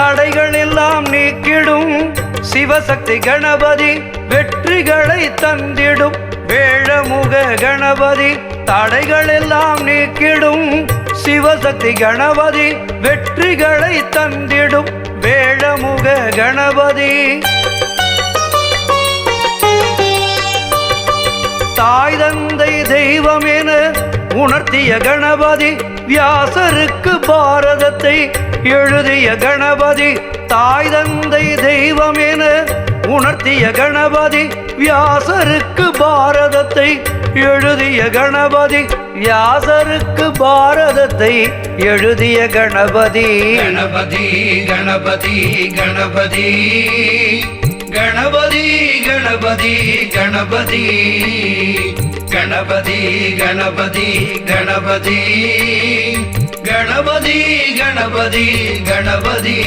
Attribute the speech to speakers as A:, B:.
A: தடைகள் எல்லாம் நீக்கிடும் சிவசக்தி கணபதி வெற்றிகளை தந்திடும் வேழமுக கணபதி தடைகள் எல்லாம் நீக்கிடும் சிவசக்தி கணபதி வெற்றிகளை தந்திடும் வேழமுக கணபதி தாய் தந்தை தெய்வம் என உணர்த்திய கணபதி வியாசருக்கு பாரதத்தை எழுதிய கணபதி தாய் தந்தை தெய்வம் என உணர்த்திய கணபதி வியாசருக்கு பாரதத்தை எழுதிய கணபதி வியாசருக்கு பாரதத்தை எழுதிய கணபதி
B: கணபதி கணபதி கணபதி கணபதி கணபதி கணபதி கணபதி கணபதி கணபதி கணபதி கணபதி கணபதி